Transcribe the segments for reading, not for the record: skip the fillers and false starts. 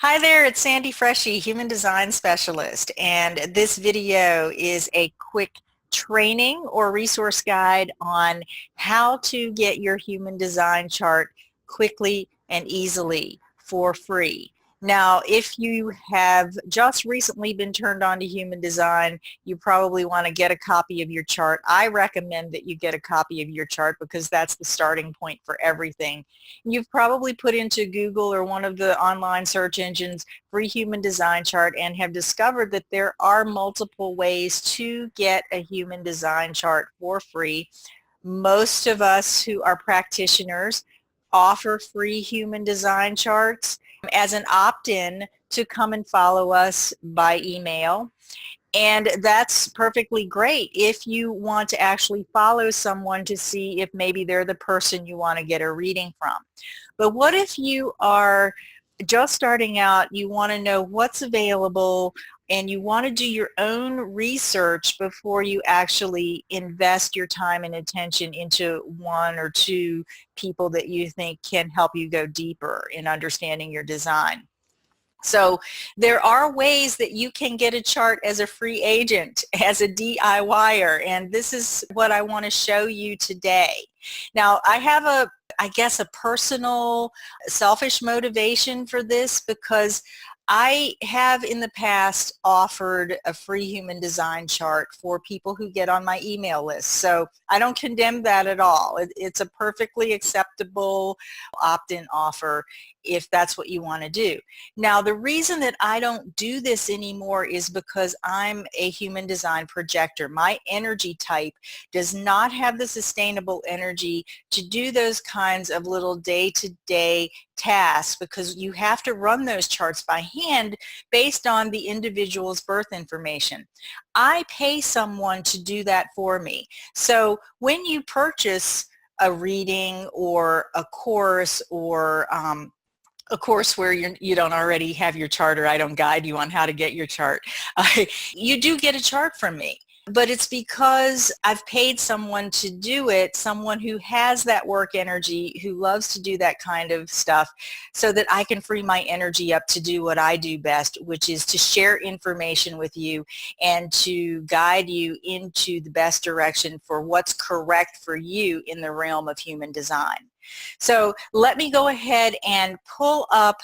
Hi there, it's Sandy Freshy, Human Design Specialist, and this video is a quick training or resource guide on how to get your human design chart quickly and easily for free. Now, if you have just recently been turned on to human design, you probably want to get a copy of your chart. I recommend that you get a copy of your chart because that's the starting point for everything. You've probably put into Google or one of the online search engines free human design chart and have discovered that there are multiple ways to get a human design chart for free. Most of us who are practitioners offer free human design charts as an opt-in to come and follow us by email. And that's perfectly great if you want to actually follow someone to see if maybe they're the person you want to get a reading from. But what if you are just starting out, you want to know what's available, and you want to do your own research before you actually invest your time and attention into one or two people that you think can help you go deeper in understanding your design. So there are ways that you can get a chart as a free agent, as a DIYer, and this is what I want to show you today. Now, I have I guess a personal selfish motivation for this because I have in the past offered a free human design chart for people who get on my email list. So I don't condemn that at all. It's a perfectly acceptable opt-in offer if that's what you want to do. Now, the reason that I don't do this anymore is because I'm a human design projector. My energy type does not have the sustainable energy to do those kinds of little day-to-day tasks because you have to run those charts by hand based on the individual's birth information. I pay someone to do that for me. So when you purchase a reading or a course or a course where you don't already have your chart, or I don't guide you on how to get your chart, you do get a chart from me. But it's because I've paid someone to do it, someone who has that work energy, who loves to do that kind of stuff, so that I can free my energy up to do what I do best, which is to share information with you and to guide you into the best direction for what's correct for you in the realm of human design. So let me go ahead and pull up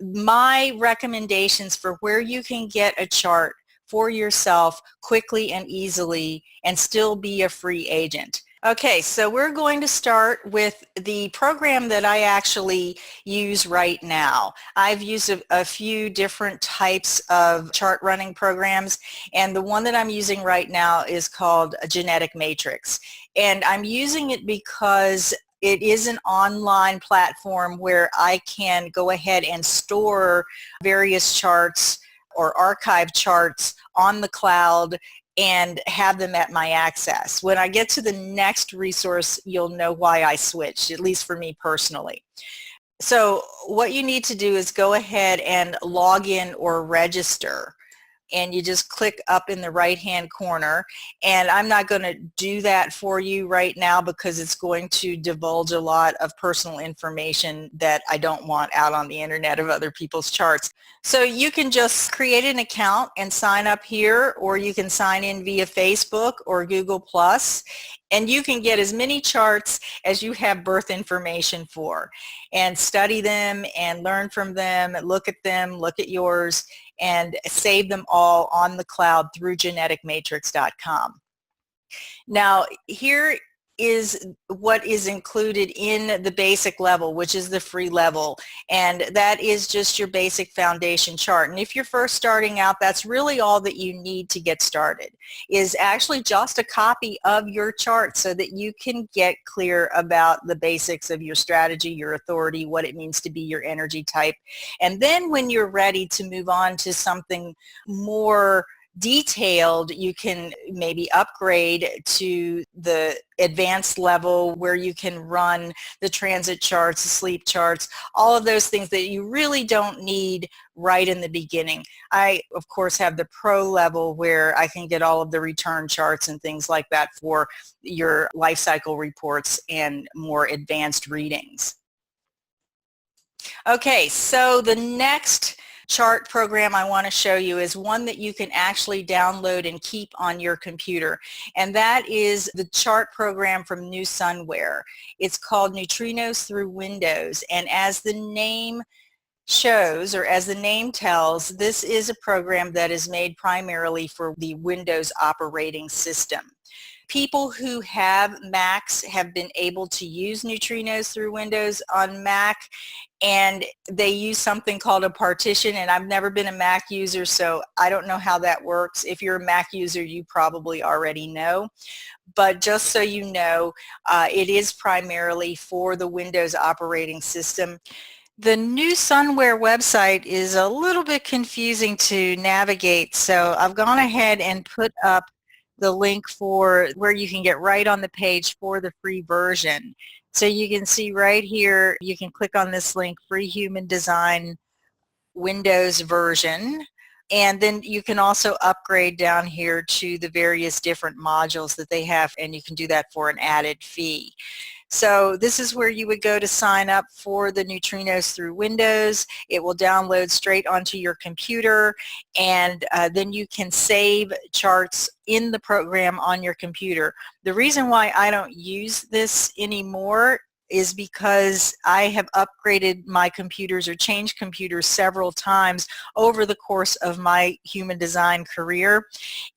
my recommendations for where you can get a chart for yourself quickly and easily and still be a free agent. Okay, so we're going to start with the program that I actually use right now. I've used a few different types of chart running programs, and the one that I'm using right now is called a Genetic Matrix. And I'm using it because it is an online platform where I can go ahead and store various charts or archive charts on the cloud and have them at my access. When I get to the next resource, you'll know why I switched, at least for me personally. So what you need to do is go ahead and log in or register, and you just click up in the right hand corner, and I'm not going to do that for you right now because it's going to divulge a lot of personal information that I don't want out on the internet of other people's charts. So you can just create an account and sign up here, or you can sign in via Facebook or Google Plus, and you can get as many charts as you have birth information for and study them and learn from them, look at yours, and save them all on the cloud through geneticmatrix.com. Now, here is what is included in the basic level, which is the free level, and that is just your basic foundation chart. And if you're first starting out, that's really all that you need to get started, is actually just a copy of your chart so that you can get clear about the basics of your strategy, your authority, what it means to be your energy type. And then when you're ready to move on to something more detailed, you can maybe upgrade to the advanced level where you can run the transit charts, the sleep charts, all of those things that you really don't need right in the beginning. I, of course, have the pro level where I can get all of the return charts and things like that for your life cycle reports and more advanced readings. Okay, so the next chart program I want to show you is one that you can actually download and keep on your computer, and that is the chart program from New Sunware. It's called Neutrinos Through Windows, and as the name shows, or as the name tells, this is a program that is made primarily for the Windows operating system. People who have Macs have been able to use Neutrinos Through Windows on Mac, and they use something called a partition, and I've never been a Mac user, so I don't know how that works. If you're a Mac user, you probably already know. But just so you know, it is primarily for the Windows operating system. The New Sunware website is a little bit confusing to navigate, so I've gone ahead and put up the link for where you can get right on the page for the free version. So you can see right here, you can click on this link, Free Human Design Windows version, and then you can also upgrade down here to the various different modules that they have, and you can do that for an added fee. So this is where you would go to sign up for the Neutrinos Through Windows. It will download straight onto your computer, and then you can save charts in the program on your computer. The reason why I don't use this anymore is because I have upgraded my computers or changed computers several times over the course of my human design career,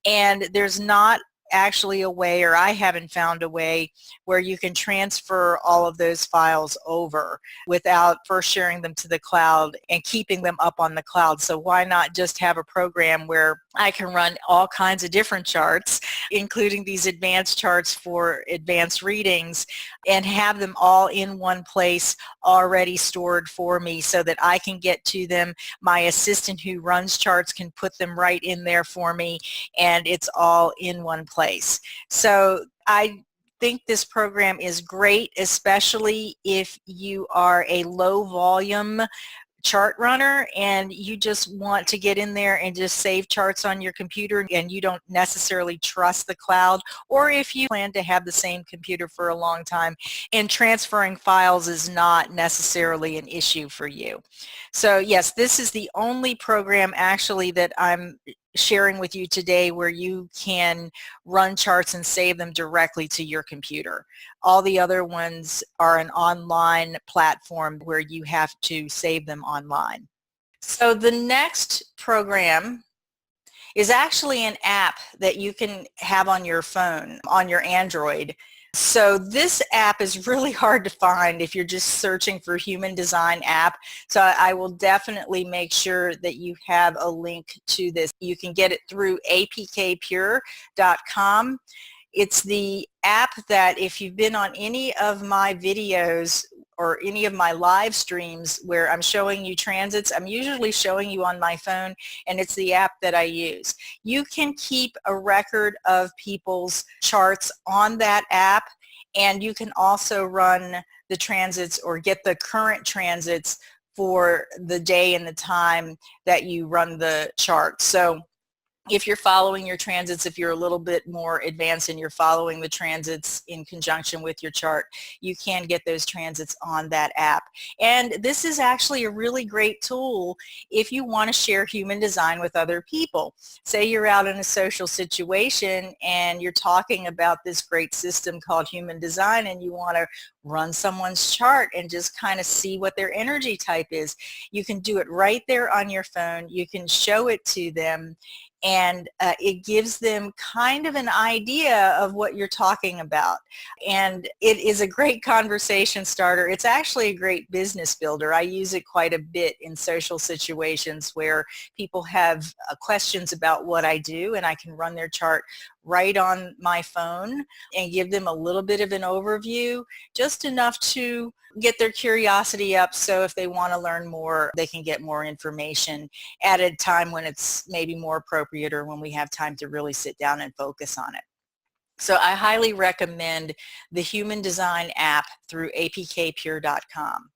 and there's not actually a way, or I haven't found a way, where you can transfer all of those files over without first sharing them to the cloud and keeping them up on the cloud. So why not just have a program where I can run all kinds of different charts, including these advanced charts for advanced readings, and have them all in one place already stored for me so that I can get to them. My assistant who runs charts can put them right in there for me, and it's all in one place. So I think this program is great, especially if you are a low volume chart runner and you just want to get in there and just save charts on your computer, and you don't necessarily trust the cloud, or if you plan to have the same computer for a long time and transferring files is not necessarily an issue for you. So yes, this is the only program actually that I'm sharing with you today where you can run charts and save them directly to your computer. All the other ones are an online platform where you have to save them online. So the next program is actually an app that you can have on your phone, on your Android. So this app is really hard to find if you're just searching for human design app. So I will definitely make sure that you have a link to this. You can get it through apkpure.com. It's the app that if you've been on any of my videos or any of my live streams where I'm showing you transits, I'm usually showing you on my phone, and it's the app that I use. You can keep a record of people's charts on that app, and you can also run the transits or get the current transits for the day and the time that you run the chart. So if you're following your transits, if you're a little bit more advanced and you're following the transits in conjunction with your chart, you can get those transits on that app. And this is actually a really great tool if you want to share human design with other people. Say you're out in a social situation and you're talking about this great system called human design, and you want to run someone's chart and just kind of see what their energy type is. You can do it right there on your phone. You can show it to them, and it gives them kind of an idea of what you're talking about. And it is a great conversation starter. It's actually a great business builder. I use it quite a bit in social situations where people have questions about what I do, and I can run their chart right on my phone and give them a little bit of an overview, just enough to get their curiosity up, so if they want to learn more, they can get more information at a time when it's maybe more appropriate, or when we have time to really sit down and focus on it. So I highly recommend the Human Design app through apkpure.com.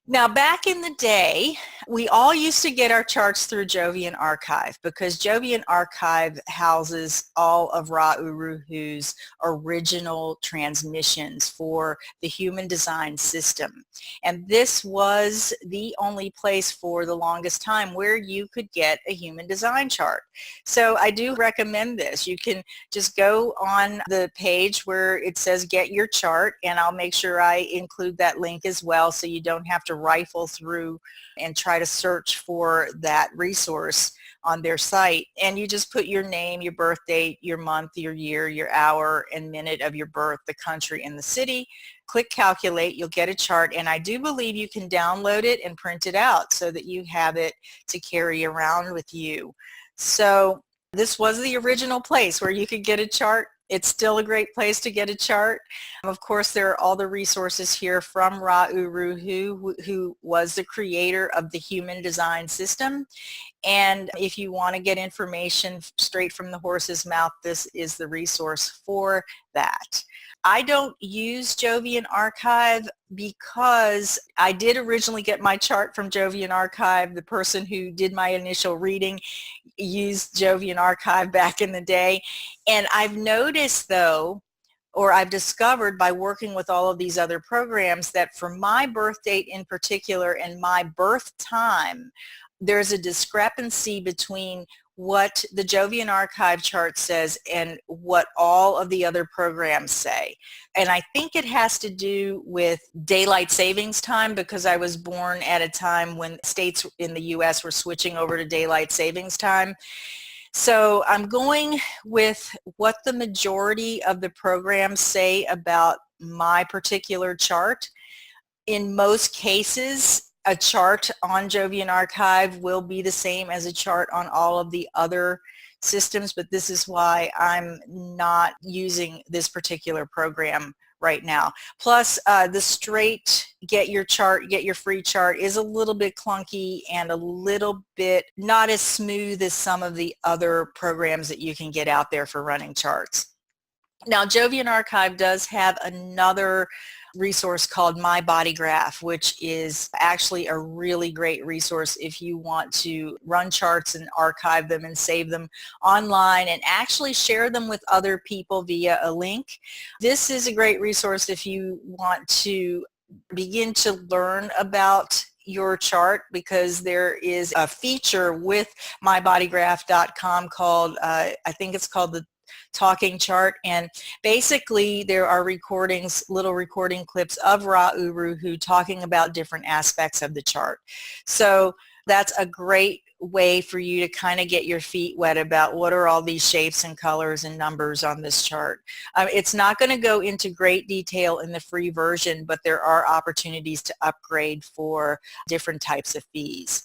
Now, back in the day, We all used to get our charts through Jovian Archive because Jovian Archive houses all of Ra-Uru-Hu's original transmissions for the human design system. And this was the only place for the longest time where you could get a human design chart. So I do recommend this. You can just go on the page where it says get your chart, and I'll make sure I include that link as well so you don't have to rifle through and try to search for that resource on their site. And you just put your name, your birth date, your month, your year, your hour and minute of your birth, the country and the city. Click calculate, you'll get a chart, and I do believe you can download it and print it out so that you have it to carry around with you. So this was the original place where you could get a chart. It's still a great place to get a chart. Of course, there are all the resources here from Ra-Uru-Hu, who was the creator of the human design system. And if you want to get information straight from the horse's mouth, this is the resource for that. I don't use Jovian Archive because I did originally get my chart from Jovian Archive. The person who did my initial reading used Jovian Archive back in the day. And I've noticed though, or I've discovered by working with all of these other programs, that for my birth date in particular and my birth time, there's a discrepancy between what the Jovian Archive chart says and what all of the other programs say. And I think it has to do with daylight savings time, because I was born at a time when states in the US were switching over to daylight savings time. So I'm going with what the majority of the programs say about my particular chart. In most cases, a chart on Jovian Archive will be the same as a chart on all of the other systems, but this is why I'm not using this particular program right now. Plus, the straight get your chart, get your free chart is a little bit clunky and a little bit not as smooth as some of the other programs that you can get out there for running charts. Now, Jovian Archive does have another resource called My Bodygraph, which is actually a really great resource if you want to run charts and archive them and save them online and actually share them with other people via a link. This is a great resource if you want to begin to learn about your chart, because there is a feature with mybodygraph.com called, I think it's called the talking chart, and basically there are recordings, little recording clips of Ra-Uru-Hu talking about different aspects of the chart. So that's a great way for you to kind of get your feet wet about what are all these shapes and colors and numbers on this chart. It's not going to go into great detail in the free version, but there are opportunities to upgrade for different types of fees.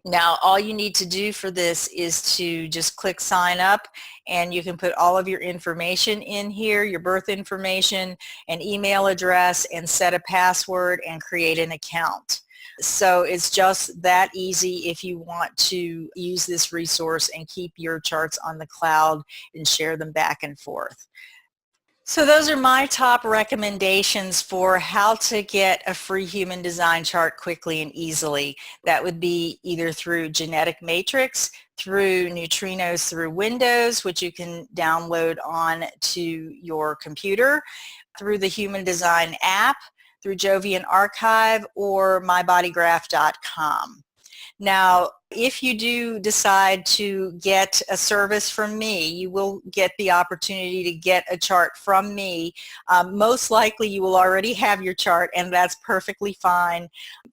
Now, all you need to do for this is to just click sign up, and you can put all of your information in here, your birth information, an email address, and set a password and create an account. So it's just that easy if you want to use this resource and keep your charts on the cloud and share them back and forth. So those are my top recommendations for how to get a free human design chart quickly and easily. That would be either through Genetic Matrix, through Neutrinos through Windows, which you can download on to your computer, through the Human Design app, through Jovian Archive, or mybodygraph.com. Now, if you do decide to get a service from me, you will get the opportunity to get a chart from me. Most likely you will already have your chart, and that's perfectly fine.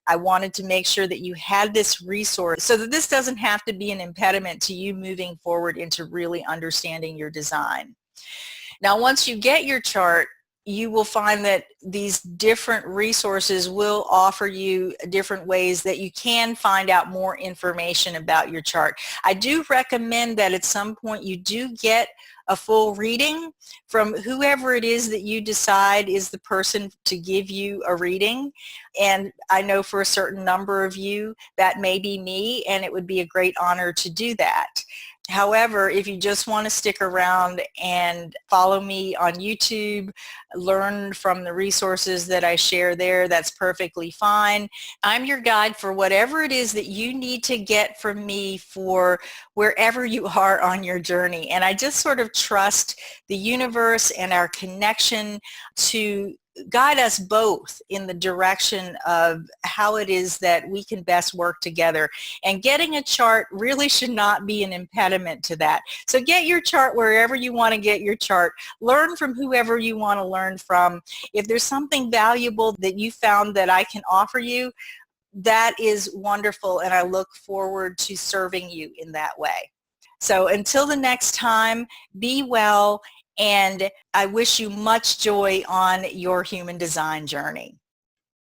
I wanted to make sure that you had this resource so that this doesn't have to be an impediment to you moving forward into really understanding your design. Now, once you get your chart, you will find that these different resources will offer you different ways that you can find out more information about your chart. I do recommend that at some point you do get a full reading from whoever it is that you decide is the person to give you a reading. And I know for a certain number of you that may be me, and it would be a great honor to do that. However, if you just want to stick around and follow me on YouTube, learn from the resources that I share there, that's perfectly fine. I'm your guide for whatever it is that you need to get from me for wherever you are on your journey. And I just sort of trust the universe and our connection to guide us both in the direction of how it is that we can best work together. And getting a chart really should not be an impediment to that. So get your chart wherever you want to get your chart. Learn from whoever you want to learn from. If there's something valuable that you found that I can offer you, that is wonderful, and I look forward to serving you in that way. So until the next time, be well, and I wish you much joy on your human design journey.